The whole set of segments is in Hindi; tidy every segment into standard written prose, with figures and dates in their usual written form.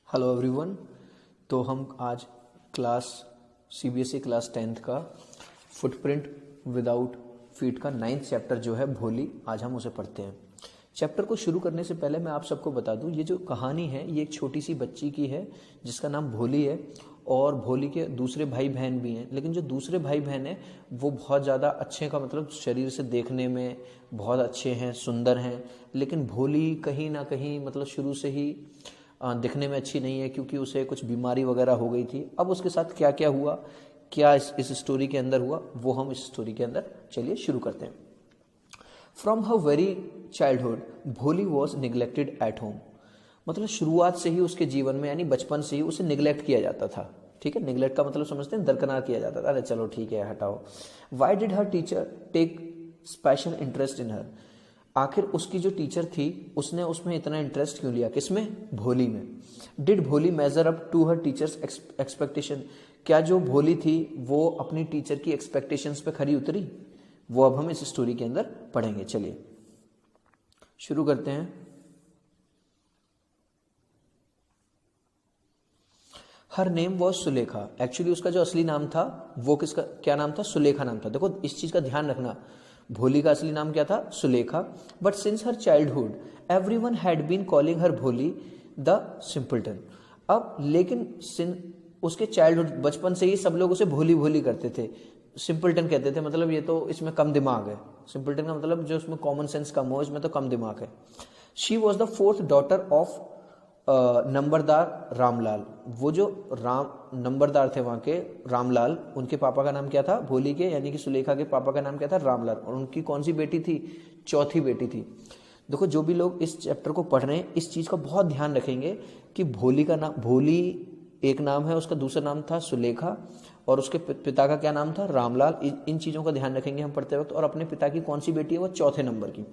Hello everyone. तो हम आज क्लास सीबीएसई क्लास 10th का फुटप्रिंट विदाउट फीट का 9th चैप्टर जो है भोली, आज हम उसे पढ़ते हैं। चैप्टर को शुरू करने से पहले मैं आप सबको बता दूं, ये जो कहानी है ये एक छोटी सी बच्ची की है जिसका नाम भोली है और भोली के दूसरे भाई बहन भी हैं। लेकिन जो दूसरे भाई बहन हैं वो बहुत ज़्यादा अच्छे का मतलब शरीर से देखने में बहुत अच्छे हैं, सुंदर हैं। लेकिन भोली कहीं ना कहीं मतलब शुरू से ही दिखने में अच्छी नहीं है क्योंकि उसे कुछ बीमारी वगैरह हो गई थी। अब उसके साथ क्या क्या हुआ, क्या इस स्टोरी के अंदर हुआ, वो हम इस स्टोरी के अंदर चलिए शुरू करते हैं। फ्रॉम हर वेरी चाइल्डहुड भोली वॉज निग्लेक्टेड एट होम। मतलब शुरुआत से ही उसके जीवन में यानी बचपन से ही उसे निग्लेक्ट किया जाता था। ठीक है, निग्लेक्ट का मतलब समझते हैं, दरकिनार किया जाता था। अरे चलो ठीक है, हटाओ। Why did her teacher take special interest in her. आखिर उसकी जो टीचर थी उसने उसमें इतना इंटरेस्ट क्यों लिया, किसमें, भोली में। Did Bholi measure up to her teacher's expectation. क्या जो भोली थी वो अपनी टीचर की एक्सपेक्टेशंस पे खरी उतरी, वो अब हम इस स्टोरी के अंदर पढ़ेंगे। चलिए शुरू करते हैं। Her name was Sulekha. Actually उसका जो असली नाम था वो किसका क्या नाम था, सुलेखा नाम था। देखो इस चीज का ध्यान रखना, भोली का असली नाम क्या था, Sulekha. But since her childhood everyone had been calling her Bholi the सिंपल्टन। अब लेकिन उसके चाइल्डहुड बचपन से ही सब लोग उसे भोली भोली करते थे, सिंपल्टन कहते थे। मतलब ये तो इसमें कम दिमाग है, सिंपल्टन का मतलब जो उसमें कॉमन सेंस कम हो, इसमें तो कम दिमाग है। She was the fourth daughter of numberdar Ramlal. वो जो नंबरदार थे वहां के रामलाल, उनके पापा का नाम क्या था, भोली के यानी कि सुलेखा के पापा का नाम क्या था, रामलाल। और उनकी कौन सी बेटी थी, चौथी बेटी थी। देखो जो भी लोग इस चैप्टर को पढ़ रहे हैं इस चीज का बहुत ध्यान रखेंगे कि भोली का नाम, भोली एक नाम है, उसका दूसरा नाम था सुलेखा और उसके पिता का क्या नाम था, रामलाल। इन चीजों का ध्यान रखेंगे हम पढ़ते वक्त। और अपने पिता की कौन सी बेटी है, वो चौथे नंबर की।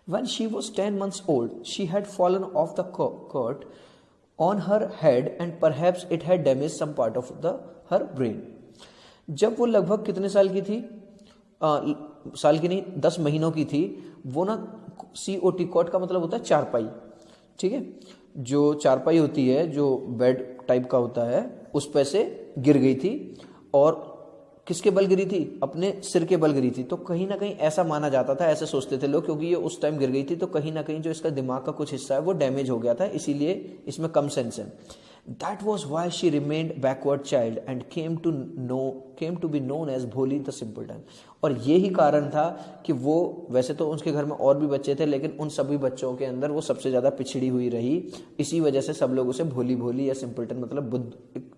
When she was 10 months old, she had fallen off the cot on her head and perhaps it had damaged some part of her brain. जब वो लगभग कितने साल की थी, साल की नहीं 10 महीनों की थी, वो ना COT, कॉट का मतलब होता है चारपाई। ठीक है, जो चारपाई होती है जो बेड टाइप का होता है उस पे से गिर गई थी। और किसके बल गिरी थी, अपने सिर के बल गिरी थी। तो कहीं ना कहीं ऐसा माना जाता था, ऐसे सोचते थे लोग, क्योंकि ये उस टाइम गिर गई थी तो कहीं ना कहीं जो इसका दिमाग का कुछ हिस्सा है वो डैमेज हो गया था, इसीलिए इसमें कम सेंस है। That was why she remained backward child and came to be known as Bholi the simpleton. और यही कारण था कि वो, वैसे तो उसके घर में और भी बच्चे थे लेकिन उन सभी बच्चों के अंदर वो सबसे ज्यादा पिछड़ी हुई रही। इसी वजह से सब लोग उसे भोली भोली या सिंपल्टन मतलब बुद्ध,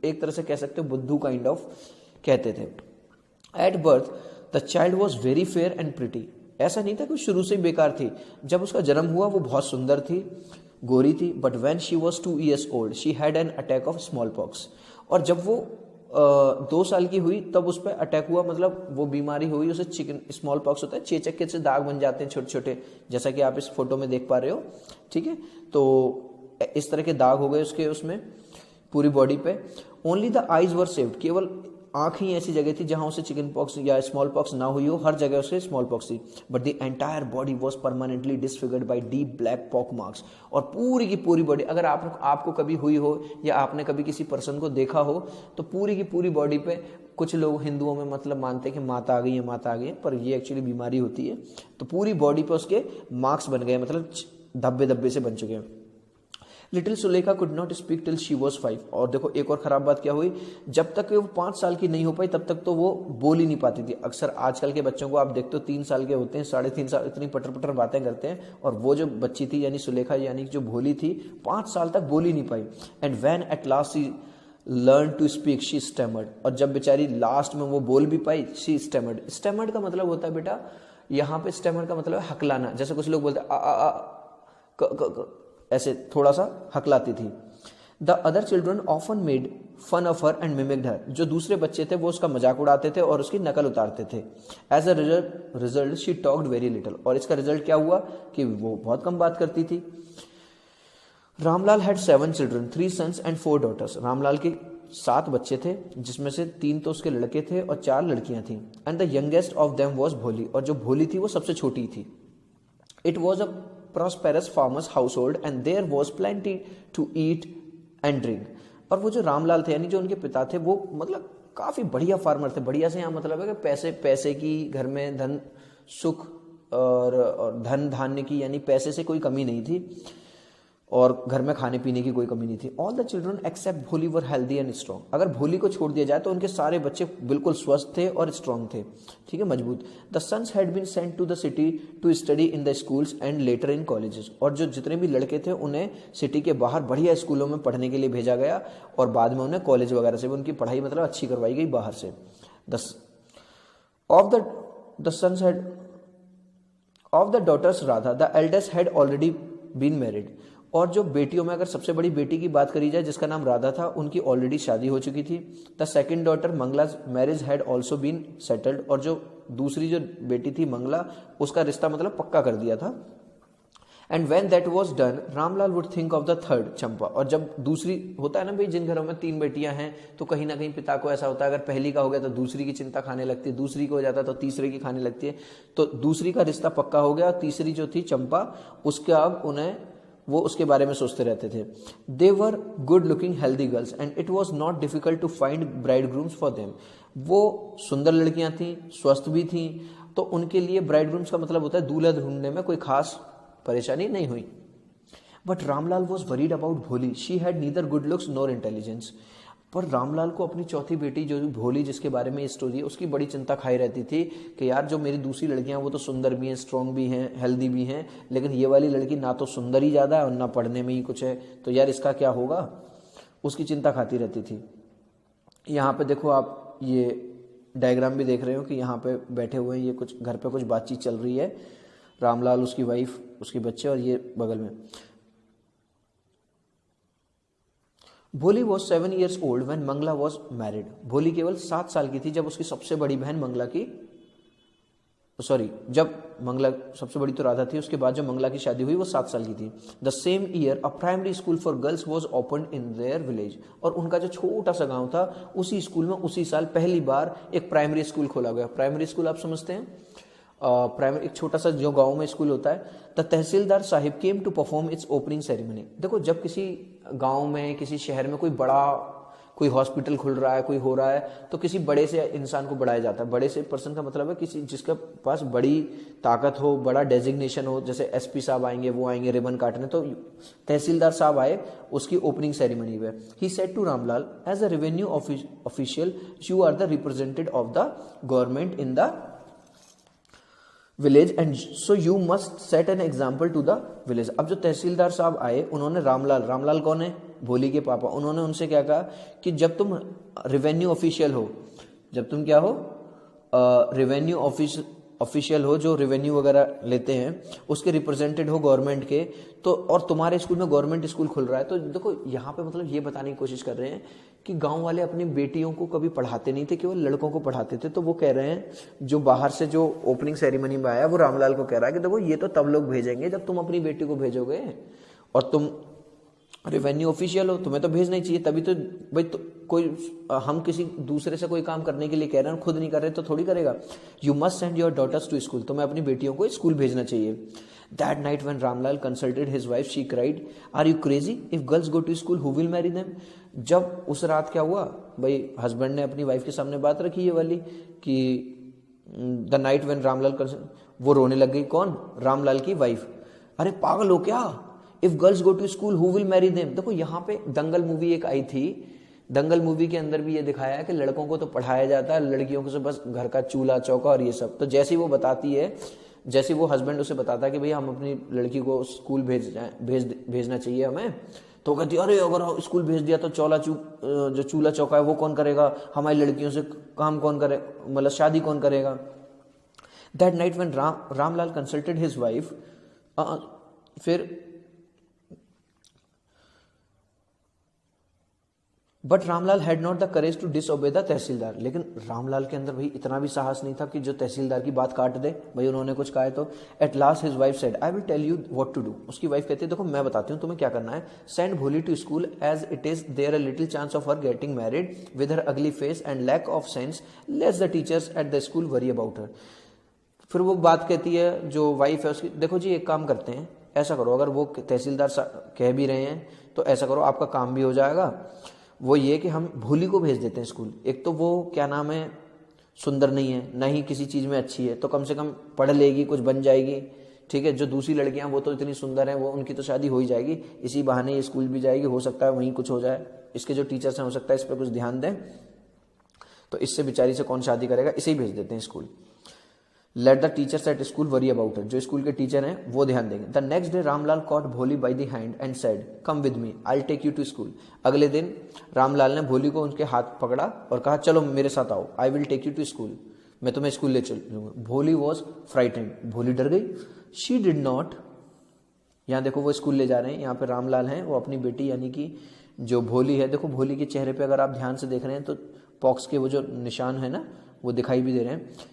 एक तरह से कह सकते हो बुद्धू काइंड ऑफ कहते थे। At birth the child was very fair and pretty. ऐसा नहीं था कि शुरू से ही बेकार थी। जब उसका जन्म हुआ वो बहुत सुंदर थी, गोरी थी। But when she was 2 years old she had an attack of small pox. और जब वो 2 साल की हुई तब उस पर अटैक हुआ, मतलब वो बीमारी हुई उसे, चिकन स्मॉल पॉक्स होता है, चेचक के से दाग बन जाते हैं छोटे छोटे, जैसा कि आप इस फोटो में देख पा रहे हो। ठीक है, तो इस तरह के दाग हो गए उसके उसमें पूरी बॉडी पे। Only the eyes were saved. केवल आंख ही ऐसी जगह थी जहां उसे चिकन पॉक्स या स्मॉल पॉक्स ना हुई हो, हर जगह उसे स्मॉल पॉक्स थी। But the entire body was permanently disfigured by deep black pock marks. और पूरी की पूरी बॉडी, अगर आपको कभी हुई हो या आपने कभी किसी पर्सन को देखा हो तो पूरी की पूरी बॉडी पे, कुछ लोग हिंदुओं में मतलब मानते हैं कि माता आ गई है, माता आ गई है, पर ये एक्चुअली बीमारी होती है। तो पूरी बॉडी पे उसके मार्क्स बन गए, मतलब धब्बे धब्बे से बन चुके हैं। Little Sulekha could not speak till she was 5। और देखो एक और खराब बात क्या हुई, जब तक वो 5 साल की नहीं हो पाई तब तक तो वो बोल ही नहीं पाती थी। अक्सर आजकल के बच्चों को आप देखते हो 3 साल के होते हैं, 3.5 साल, इतनी पटर पटर बातें करते हैं। और वो जो बच्ची थी यानी सुलेखा यानी जो भोली थी, 5 साल तक बोल ही नहीं पाई। And when at last she learn to speak she stammered. और जब बेचारी लास्ट में वो बोल भी पाई, शी स्टैमर्ड। स्टैमर्ड का मतलब होता है बेटा, यहाँ पे स्टैमर्ड का मतलब है हकलाना। जैसे कुछ लोग बोलते हैं ऐसे थोड़ा सा हकलाती थी। The other children often made fun of her and mimicked her. जो दूसरे बच्चे थे वो उसका मजाक उड़ाते थे और उसकी नकल उतारते थे। As a result she talked very little. और इसका रिजल्ट क्या हुआ कि वो बहुत कम बात करती थी। Ramlal had 7 children, 3 sons and 4 daughters। Ramlal के 7 बच्चे थे जिसमें से 3 तो उसके लड़के थे और 4 लड़कियां थी। And the youngest of them was भोली। और जो भोली थी वो सबसे छोटी थी। It was a prosperous farmer's household and there was plenty to eat and drink. और वो जो रामलाल थे यानी जो उनके पिता थे वो मतलब काफ़ी बढ़िया फार्मर थे। बढ़िया से यहाँ मतलब है कि पैसे की घर में धन सुख और धन धान्य की यानी पैसे से कोई कमी नहीं थी और घर में खाने पीने की कोई कमी नहीं थी। ऑल द चिल्ड्रन एक्सेप्ट भोली वर हेल्दी एंड स्ट्रॉन्ग। अगर भोली को छोड़ दिया जाए तो उनके सारे बच्चे बिल्कुल स्वस्थ थे और स्ट्रॉन्ग थे, ठीक है, मजबूत। The sons had been sent to the city to study in the schools and later in colleges. और जो जितने भी लड़के थे उन्हें सिटी के बाहर बढ़िया स्कूलों में पढ़ने के लिए भेजा गया और बाद में उन्हें कॉलेज वगैरह से भी उनकी पढ़ाई मतलब अच्छी करवाई गई बाहर से। Of the daughters Radha the eldest had already been married. और जो बेटियों में अगर सबसे बड़ी बेटी की बात करी जाए जिसका नाम राधा था, उनकी ऑलरेडी शादी हो चुकी थी। The second daughter Mangala's marriage had also been settled. और जो दूसरी जो बेटी थी मंगला, उसका रिश्ता मतलब पक्का कर दिया था। And when that was done Ramlal would think of the third Champa. और जब दूसरी होता है ना भाई, जिन घरों में 3 बेटियां हैं तो कहीं ना कहीं पिता को ऐसा होता है अगर पहली का हो गया तो दूसरी की चिंता खाने लगती है, दूसरी को हो जाता है तो तीसरे की खाने लगती है। तो दूसरी का रिश्ता पक्का हो गया। तीसरी जो थी चंपा, उसके अब उन्हें वो उसके बारे में सोचते रहते थे। They were good looking healthy girls and it was not difficult to find bride grooms for them. वो सुंदर लड़कियां थी, स्वस्थ भी थी, तो उनके लिए ब्राइड ग्रूम्स का मतलब होता है दूल्हा ढूंढने में कोई खास परेशानी नहीं हुई। But Ramlal was worried about Bholi. She had neither good looks nor intelligence. पर रामलाल को अपनी चौथी बेटी जो भोली, जिसके बारे में ये स्टोरी है, उसकी बड़ी चिंता खाई रहती थी कि यार जो मेरी दूसरी लड़कियां वो तो सुंदर भी हैं, स्ट्रॉन्ग भी हैं, हेल्दी भी हैं, लेकिन ये वाली लड़की ना तो सुंदर ही ज़्यादा है और ना पढ़ने में ही कुछ है, तो यार इसका क्या होगा, उसकी चिंता खाती रहती थी। यहाँ पे देखो आप ये डायग्राम भी देख रहे हो कि यहाँ पे बैठे हुए हैं, ये कुछ घर पे कुछ बातचीत चल रही है, रामलाल, उसकी वाइफ, उसके बच्चे और ये बगल में। Bholi was 7 years old when Mangala was married. Bholi केवल 7 साल की थी जब उसकी सबसे बड़ी बहन मंगला की, जब मंगला, सबसे बड़ी तो राधा थी, उसके बाद जब मंगला की शादी हुई वो 7 साल की थी। The same year a primary school for girls was open in their village. और उनका जो छोटा सा गांव था, उसी स्कूल में उसी साल पहली बार एक प्राइमरी स्कूल खोला गया। प्राइमरी स्कूल आप समझते हैं, प्राइमरी एक छोटा सा जो गांव में स्कूल होता है। The tehsildar sahib came to perform its opening ceremony. देखो जब किसी गांव में, किसी शहर में कोई हॉस्पिटल खुल रहा है, कोई हो रहा है, तो किसी बड़े से इंसान को बढ़ाया जाता है। बड़े से पर्सन का मतलब है किसी जिसके पास बड़ी ताकत हो, बड़ा डेजिग्नेशन हो, जैसे एसपी साहब आएंगे, वो आएंगे रिबन काटने, तो तहसीलदार साहब आए, उसकी ओपनिंग सेरेमनी हुई। He said to Ramlal, as a revenue official you are the representative of the government in the village and so you must set an example to the village. अब जो तहसीलदार साहब आए, उन्होंने रामलाल कौन है, भोली के पापा, उन्होंने उनसे क्या कहा कि जब तुम रेवेन्यू ऑफिशियल हो, जब तुम क्या हो, रेवेन्यू ऑफिशियल हो, जो रेवेन्यू वगैरह लेते हैं, उसके रिप्रेजेंटेड हो गवर्नमेंट के, तो और तुम्हारे स्कूल में गवर्नमेंट स्कूल खुल रहा है, तो देखो यहाँ पे मतलब ये बताने की कोशिश कर रहे हैं कि गांव वाले अपनी बेटियों को कभी पढ़ाते नहीं थे, केवल लड़कों को पढ़ाते थे। तो वो कह रहे हैं, जो बाहर से जो ओपनिंग सेरेमनी में आया वो रामलाल को कह रहा है कि देखो ये तो तब लोग भेजेंगे जब तुम अपनी बेटी को भेजोगे, और तुम रेवेन्यू ऑफिशियल हो, तुम्हें तो भेजना ही चाहिए, तभी तो भाई तो हम किसी दूसरे से कोई काम करने के लिए कह रहे हैं, खुद नहीं कर रहे तो थोड़ी करेगा। You must send your daughters to school, तुम्हें अपनी बेटियों को स्कूल भेजना चाहिए। That night when Ramlal consulted his wife she cried, are you crazy, if girls go to school who will marry them. जब उस रात क्या हुआ भाई, हस्बैंड ने अपनी वाइफ के सामने बात रखी ये वाली कि द नाइट व्हेन रामलाल, वो रोने लग गई। कौन, रामलाल की वाइफ। अरे पागल हो क्या, if girls go to school who will marry them. देखो यहाँ पे दंगल मूवी एक आई थी, दंगल मूवी के अंदर भी ये दिखाया है कि लड़कों को तो पढ़ाया जाता है, लड़कियों को से बस घर का चूल्हा चौका और ये सब। तो जैसे वो बताती है, जैसे वो हस्बैंड उसे बताता है कि भैया हम अपनी लड़की को स्कूल भेजना चाहिए हमें, तो कहती है अरे अगर स्कूल भेज दिया तो जो चूल्हा चौका है वो कौन करेगा, हमारी लड़कियों से काम कौन करे, मतलब शादी कौन करेगा। That night when Ramlal consulted his wife, फिर but Ramlal had not the courage to disobey the tehsildar. लेकिन रामलाल के अंदर भाई इतना भी साहस नहीं था कि जो तहसीलदार की बात काट दे, भाई उन्होंने कुछ कहा है तो। At last his wife said, I will tell you what to do. उसकी वाइफ कहती है देखो मैं बताती हूँ तुम्हें क्या करना है। Send Bholi to school as it is there a little chance of her getting married with her ugly face and lack of sense, let's the teachers at the school worry about her. फिर वो बात कहती है, जो वाइफ है उसकी, देखो जी एक काम करते हैं, ऐसा करो, अगर वो तहसीलदार कह भी रहे हैं तो ऐसा करो, आपका काम भी हो जाएगा। वो ये कि हम भोली को भेज देते हैं स्कूल। एक तो वो क्या नाम है, सुंदर नहीं है, ना ही किसी चीज़ में अच्छी है, तो कम से कम पढ़ लेगी, कुछ बन जाएगी, ठीक है। जो दूसरी लड़कियां वो तो इतनी सुंदर हैं, वो उनकी तो शादी हो ही जाएगी, इसी बहाने ये स्कूल भी जाएगी, हो सकता है वहीं कुछ हो जाए। इसके जो टीचर्स हैं हो सकता है इस पर कुछ ध्यान दें, तो इससे बेचारी से कौन शादी करेगा, इसे ही भेज देते हैं school. Let the teachers at school worry about it, जो स्कूल के टीचर हैं वो ध्यान देंगे। The next day Ramlal caught Bholi by the hand and said come with me, I will take you to school. अगले दिन रामलाल ने भोली को उनके हाथ पकड़ा और कहा चलो मेरे साथ आओ, I will take you to school, मैं तुम्हें स्कूल ले चलूंगा। भोली वॉज फ्राइटेंड, भोली डर गई। शी डिड नॉट, यहाँ देखो वो स्कूल ले जा रहे हैं, यहाँ पे रामलाल हैं, वो अपनी बेटी यानी कि जो भोली है, देखो भोली के चेहरे पे अगर आप ध्यान से देख रहे हैं तो पॉक्स के वो जो निशान है ना वो दिखाई भी दे रहे हैं।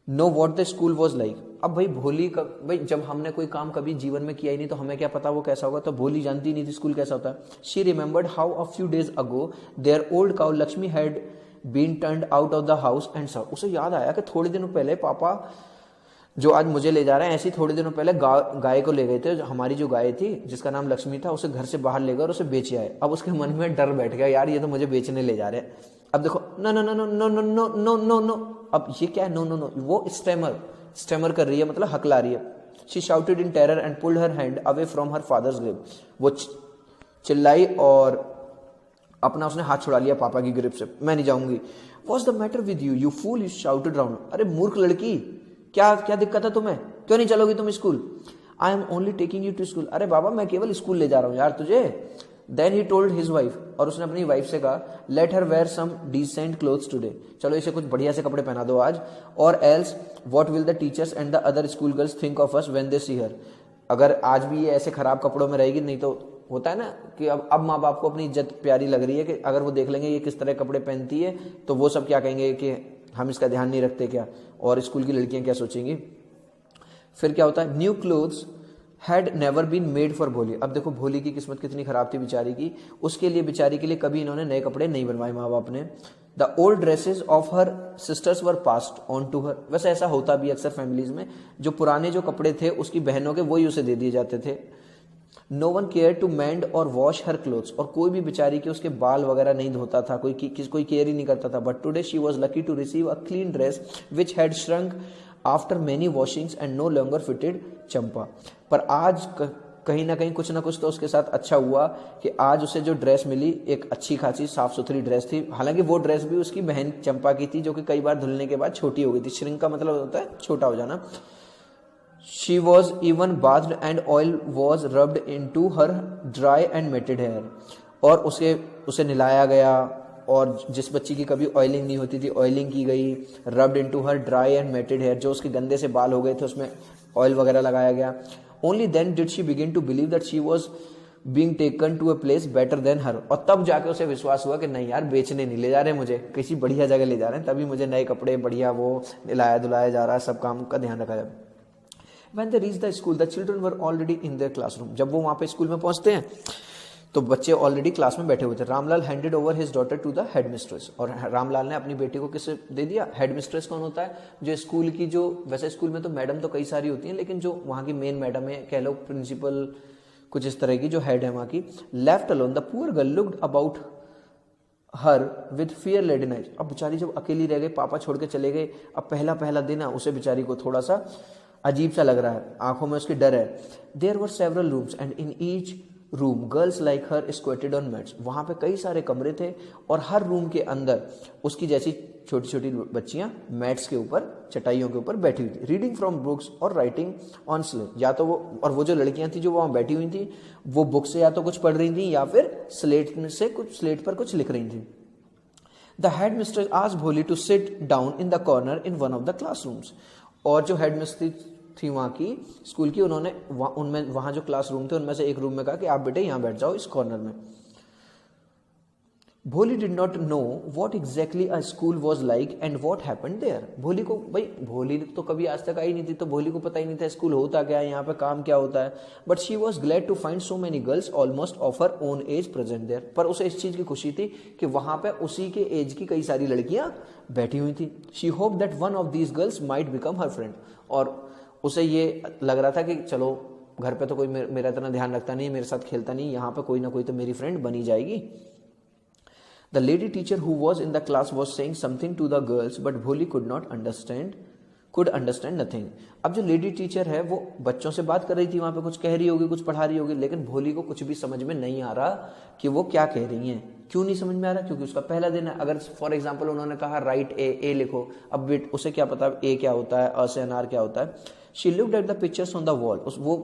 Know what the school was like, अब भाई भोली का, भाई जब हमने कोई काम कभी जीवन में किया ही नहीं तो हमें क्या पता वो कैसा होगा, तो भोली जानती नहीं थी स्कूल कैसा होता है। She remembered how a few days ago their old cow Lakshmi had been turned out of the house and sir, उसे याद आया कि थोड़े दिनों पहले पापा जो आज मुझे ले जा रहे हैं, ऐसी थोड़े दिनों पहले गाय को ले गए थे, हमारी जो गाय थी जिसका नाम लक्ष्मी था, उसे घर से बाहर ले गए और उसे बेचे आए। अब उसके मन में डर बैठ गया, यार ये तो मुझे बेचने ले जा रहे हैं। अब देखो no no no no no no no no no no, अब ये क्या है, नो नो नो, वो स्टेमर कर रही है, मतलब हकला रही है। She shouted in terror and pulled her hand away from her father's grip, वो चिल्लाई और अपना उसने हाथ छुड़ा लिया पापा की ग्रिप से, मैं नहीं जाऊंगी। What's the matter with you, you fool, you shouted round, अरे मूर्ख लड़की, क्या क्या दिक्कत है तुम्हें, क्यों नहीं चलोगी तुम school? I am only taking you to school, अरे बाबा मैं केवल स्कूल ले जा रहा हूँ यार तुझे। Then he told his wife, और उसने अपनी वाइफ से कहा let her wear some decent clothes today, चलो इसे कुछ बढ़िया से कपड़े पहना दो आज, और else what will the teachers and the other school girls think of us when they see her, अगर आज भी ये ऐसे खराब कपड़ों में रहेगी, नहीं तो होता है ना कि अब माँ बाप को अपनी इज्जत प्यारी लग रही है कि अगर वो देख लेंगे ये किस तरह कपड़े पहनती है तो वो सब क्या कहेंगे कि हम इसका ध्यान नहीं रखते क्या, और स्कूल की लड़कियां क्या सोचेंगी। फिर क्या होता है, new clothes had never been made for Bholi, अब देखो भोली की किस्मत कितनी खराब थी बेचारी की, उसके लिए बेचारी के लिए कभी इन्होंने नए कपड़े नहीं बनवाए माँ बाप ने। The old dresses of her sisters were passed on to her, वैसे ऐसा होता भी अक्सर फैमिलीज में, जो पुराने जो कपड़े थे उसकी बहनों के वही उसे दे दिए जाते थे। No one care to mend or wash her clothes, और कोई भी बेचारी के उसके बाल वगैरह नहीं धोता था, कोई केयर ही नहीं करता था। But today she was lucky to receive a clean dress which had shrunk after many washings and no longer fitted Champa, पर आज कहीं ना कहीं कुछ ना कुछ तो उसके साथ अच्छा हुआ कि आज उसे जो ड्रेस मिली एक अच्छी खासी साफ सुथरी ड्रेस थी, हालांकि वो ड्रेस भी उसकी बहन चंपा की थी जो कि कई बार धुलने के बाद छोटी हो गई थी, श्रिंक का मतलब होता है छोटा हो जाना। She was even bathed and oil was rubbed into her dry and matted hair, और उसे नहलाया गया, और जिस बच्ची की कभी ऑयलिंग नहीं होती थी ऑयलिंग की गई। rubbed into her dry and matted hair, जो उसके गंदे से बाल हो गए थे उसमें ऑयल वगैरह लगाया गया। Only then did she begin to believe that she was being taken to a place better than her, और तब जाके उसे विश्वास हुआ कि नहीं यार बेचने नहीं ले जा रहे मुझे, किसी बढ़िया जगह ले जा रहे हैं, तभी मुझे नए कपड़े बढ़िया वो नहलाया धुलाया जा रहा है, सब काम का ध्यान रखा जा रहा है। When they reached the school, the children were already in their classroom. जब वो वहाँ पे स्कूल में पहुँचते हैं तो बच्चे ऑलरेडी क्लास में बैठे हुए थे। Ramlal handed over his daughter to the head mistress, और रामलाल ने अपनी बेटी को किसे दे दिया, हेड मिस्ट्रेस कौन होता है, जो स्कूल की जो, वैसे स्कूल में तो मैडम तो कई सारी होती हैं लेकिन जो वहाँ की मेन मैडम है, कह लो प्रिंसिपल कुछ इस तरह की, जो हेड है वहाँ की। Left alone the poor girl looked about her with fear laden eyes, अब बेचारी जब अकेली रह गई, पापा छोड़ के चले गए, अब पहला दिन है, उसे बेचारी को थोड़ा सा अजीब सा लग रहा है, आंखों में उसकी डर है। There were several rooms and in each room girls like her squatted on mats, वहां पे कई सारे कमरे थे और हर रूम के अंदर उसकी जैसी छोटी छोटी बच्चियां मैट्स के ऊपर, चटाइयों के ऊपर बैठी हुई थी। रीडिंग फ्रॉम बुक्स और राइटिंग ऑन स्लेट, या तो वो, और वो जो लड़कियां थी जो वहां बैठी हुई थी वो बुक से या तो कुछ पढ़ रही थी या फिर स्लेट पर कुछ लिख रही थी। The head mistress asked Bholi to sit down in the corner in one of the classrooms, और जो हेड मिस्ट्रेस थी वहाँ की स्कूल की, उन्होंने वहाँ जो क्लासरूम थे उनमें से एक रूम में कहा कि आप बेटे यहाँ बैठ जाओ इस कॉर्नर में। Bholi did not know what exactly a school was like and what happened there, Bholi को, भाई भोली तो कभी आज तक आई नहीं थी तो भोली को पता ही नहीं था स्कूल होता क्या है, यहाँ पे काम क्या होता है। But she was glad to find so many girls almost of her own age present there, पर उसे इस चीज की खुशी थी कि वहां पे उसी के एज की कई सारी लड़कियां बैठी हुई थी। She hope that one of these girls might become her friend, और उसे ये लग रहा था कि चलो घर पे तो कोई मेरा इतना ध्यान रखता नहीं, मेरे साथ खेलता नहीं, यहाँ पे कोई ना कोई तो मेरी फ्रेंड बनी जाएगी। The lady teacher who was in the class was saying something to the girls but Bholi could understand nothing. अब जो लेडी टीचर है वो बच्चों से बात कर रही थी, वहां पे कुछ कह रही होगी, कुछ पढ़ा रही होगी, लेकिन भोली को कुछ भी समझ में नहीं आ रहा कि वो क्या कह रही हैं। क्यों नहीं समझ में आ रहा? क्योंकि उसका पहला दिन है। अगर फॉर एग्जाम्पल उन्होंने कहा राइट ए लिखो, अब उसे क्या पता ए क्या होता है, अ से अनार क्या होता है। She looked at the pictures on the wall. वो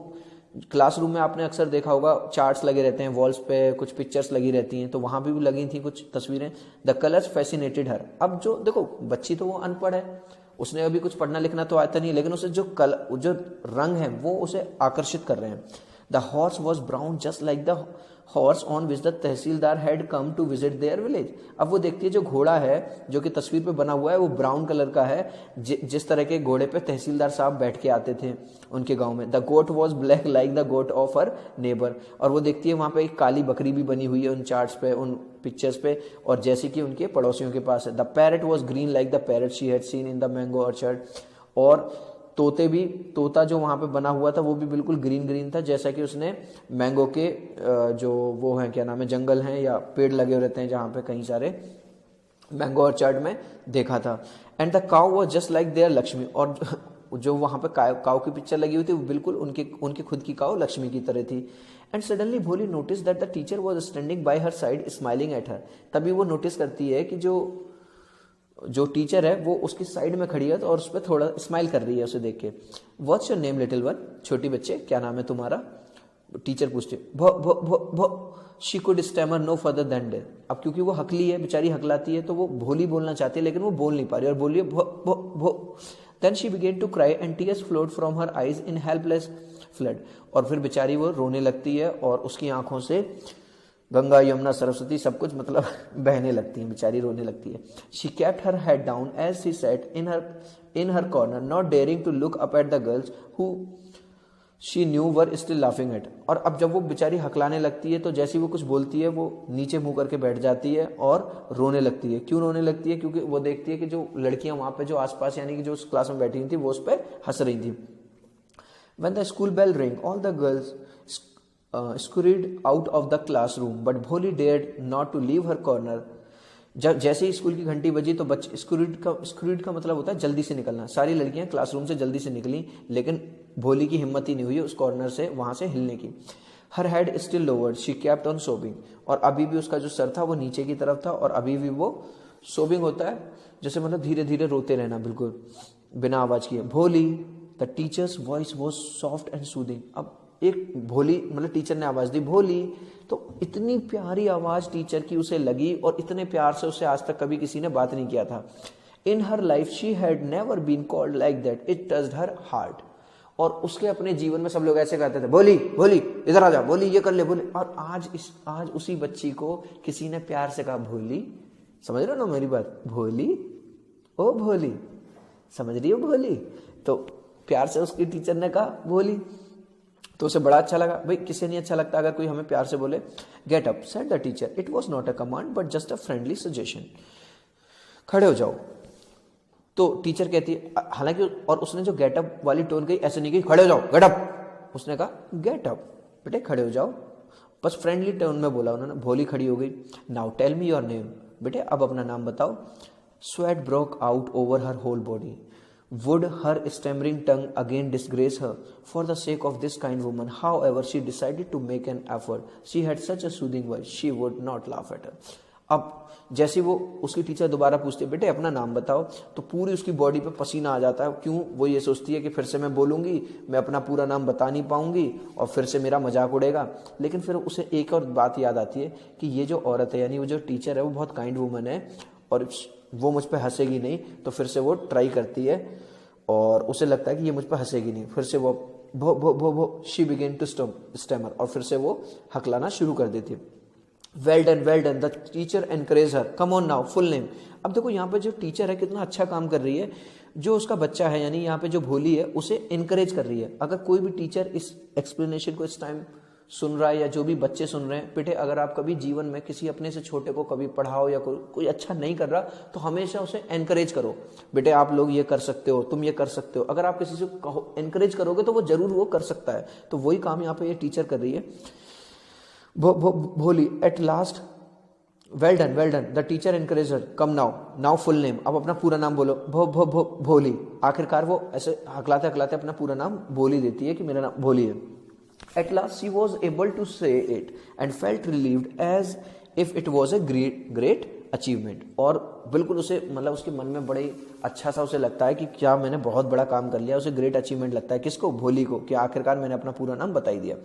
क्लासरूम में आपने अक्सर देखा होगा चार्ट्स लगे रहते हैं, वॉल्स पे कुछ पिक्चर्स लगी रहती हैं, तो वहां भी लगी थी कुछ तस्वीरें। द कलर्स फैसिनेटेड हर। अब जो देखो बच्ची तो वो अनपढ़ है, उसने अभी कुछ पढ़ना लिखना तो आता नहीं, लेकिन उसे जो रंग है वो उसे आकर्षित कर रहे हैं। The horse was brown just like the horse on which the tehsildar had come to visit their village. अब वो देखती है जो घोड़ा है जो कि तस्वीर पे बना हुआ है वो ब्राउन कलर का है, जिस तरह के घोड़े पे तहसीलदार साहब बैठ के आते थे उनके गांव में। The goat was black like the goat of her neighbour. और वो देखती है वहां पे एक काली बकरी भी बनी हुई है उन चार्ट्स पे, उन पिक्चर्स पे, और जैसे कि उनके पड़ोसियों के पास है। The parrot was green like the parrot she had seen in the mango orchard. और तोता जो वहां पे बना हुआ था वो भी बिल्कुल ग्रीन था, जैसा कि उसने मैंगो के जो वो है क्या नाम है जंगल हैं या पेड़ लगे रहते हैं जहां पे कई सारे मैंगो ऑर्चर्ड में देखा था। And the cow was just like their Lakshmi. और जो वहां पे काउ की पिक्चर लगी हुई थी वो बिल्कुल उनकी खुद की काउ लक्ष्मी की तरह थी। एंड सडनली भोली notice that the teacher was standing bye her side smiling at her. तभी वो नोटिस करती है कि जो टीचर है वो उसकी साइड में खड़ी है और उस पर थोड़ा स्माइल कर रही है उसे देख के। What's your name little one. छोटी बच्चे क्या नाम है तुम्हारा? टीचर पूछते। भो भो भो भो। She could stammer no further than that. अब क्योंकि वो हकली है, बेचारी हकलाती है, तो वो भोली बोलना चाहती है लेकिन वो बोल नहीं पा रही और बोलिए भो भो भो। Then she began to cry and tears flowed from her eyes in helpless flood. और फिर बेचारी वो रोने लगती है और उसकी आंखों से गंगा यमुना सरस्वती सब कुछ मतलब बहने लगती है, बेचारी रोने लगती है। She kept her head down as she sat in her corner not daring to look up at the girls who she knew were still laughing at. और अब जब वो बेचारी हकलाने लगती है तो जैसी वो कुछ बोलती है वो नीचे मुंह करके बैठ जाती है और रोने लगती है। क्यों रोने लगती है? क्योंकि वो देखती है कि जो लड़कियां वहां पे जो आसपास यानी कि जो उस क्लास में बैठी हुई थी वो उस पर हंस रही थी। When the school bell rang, all the girls scurried out of the classroom, but Bholi dared not to leave her corner. जब जैसे ही स्कूल की घंटी बजी तो बच्चे स्क्रूड का मतलब होता है जल्दी से निकलना। सारी लड़कियां क्लासरूम से जल्दी से निकली, लेकिन भोली की हिम्मत ही नहीं हुई उस कॉर्नर से वहां से हिलने की। हर head still lowered, she kept on सोबिंग। और अभी भी उसका जो सर था वो नीचे की तरफ था और अभी भी वो सोबिंग होता है जैसे मतलब धीरे धीरे रोते रहना बिल्कुल बिना आवाज किए। भोली the teachers voice was soft and soothing. अब एक भोली मतलब टीचर ने आवाज दी भोली, तो इतनी प्यारी आवाज टीचर की उसे लगी और इतने प्यार से उससे आज तक कभी किसी ने बात नहीं किया था। In her life she had never been called like that, it touched her heart. और उसके अपने जीवन में सब लोग ऐसे कहते थे भोली भोली इधर आ जा, भोली ये कर ले, भोली। और आज उसी बच्ची को किसी ने प्यार से कहा भोली। समझ रहे हो ना मेरी बात? भोली, ओ भोली, समझ रही हो भोली? तो प्यार से उसकी टीचर ने कहा भोली, तो उसे बड़ा अच्छा लगा। भाई किसे नहीं अच्छा लगता अगर कोई हमें प्यार से बोले। Get up said the teacher, it was not a command but just a friendly suggestion. खड़े हो जाओ। तो टीचर कहती है, हालांकि और उसने जो गेटअप वाली टोन कही ऐसे नहीं कही खड़े हो जाओ गेट अप, उसने कहा गेट अप, बेटे खड़े हो जाओ, बस फ्रेंडली टोन में बोला उन्होंने। भोली खड़ी हो गई। Now tell me your name, बेटे अब अपना नाम बताओ। Sweat broke out over her whole body. Would her stammering tongue again disgrace her? For the sake of this kind woman, however, she decided to make an effort. She had such a soothing voice, she would not laugh at her. अब जैसे वो उसकी टीचर दोबारा पूछती है बेटे अपना नाम बताओ, तो पूरी उसकी बॉडी पे पसीना आ जाता है। क्यों? वो ये सोचती है कि फिर से मैं बोलूंगी, मैं अपना पूरा नाम बता नहीं पाऊंगी और फिर से मेरा मजाक उड़ेगा। लेकिन फिर उसे एक और बात याद आती है कि ये जो औरत है यानी वो जो टीचर है वो बहुत काइंड वुमन है और वो मुझ पर हंसेगी नहीं। तो फिर से वो ट्राई करती है और उसे लगता है कि ये मुझ पर हंसेगी नहीं। फिर से वो भो भो भो भो शी बिगेन टू स्टैमर, और फिर से वो हकलाना शुरू कर देती है। Well done the teacher encourage her, come on now full name. अब देखो यहाँ पे जो टीचर है कितना अच्छा काम कर रही है, जो उसका बच्चा है यानी यहाँ पे जो भोली है उसे एनकरेज कर रही है। अगर कोई भी टीचर इस एक्सप्लेनेशन को इस टाइम सुन रहा है या जो भी बच्चे सुन रहे हैं, बेटे अगर आप कभी जीवन में किसी अपने से छोटे को कभी पढ़ाओ या कोई अच्छा नहीं कर रहा तो हमेशा उसे एनकरेज करो, बेटे आप लोग ये कर सकते हो, तुम ये कर सकते हो। अगर आप किसी से कहो एनकरेज करोगे तो वो जरूर वो कर सकता है। तो वही काम यहाँ पे ये टीचर कर रही है। भोली at last well done the teacher encourage her come now full name. अब अपना पूरा नाम बोलो। भोली। आखिरकार वो ऐसे हकलाते हकलाते अपना पूरा नाम भोली देती है कि मेरा नाम भोली है। At last she was able to say it and felt relieved as if it was a great achievement। और बिल्कुल उसे मतलब उसके मन में बड़े अच्छा सा उसे लगता है कि क्या मैंने बहुत बड़ा काम कर लिया। उसे ग्रेट अचीवमेंट लगता है, किसको? भोली को, कि आखिरकार मैंने अपना पूरा नाम बता ही दिया।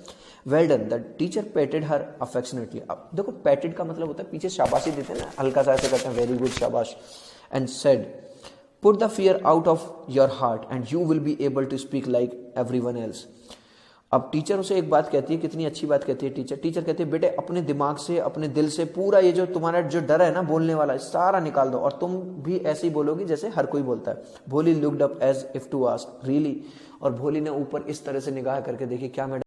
Well done the teacher पैटेड her affectionately. अब देखो पैटेड का मतलब होता है पीछे शाबाशी देते हैं ना, हल्का सा ऐसे करते हैं, वेरी गुड शाबाश। And said put the fear out of your heart and you will be able to speak like everyone else. अब टीचर उसे एक बात कहती है, कितनी अच्छी बात कहती है टीचर कहती है बेटे अपने दिमाग से, अपने दिल से पूरा ये जो तुम्हारा जो डर है ना बोलने वाला, सारा निकाल दो और तुम भी ऐसे ही बोलोगी जैसे हर कोई बोलता है। Bholi looked up as if to ask really. और भोली ने ऊपर इस तरह से निगाह करके देखी, क्या मैडम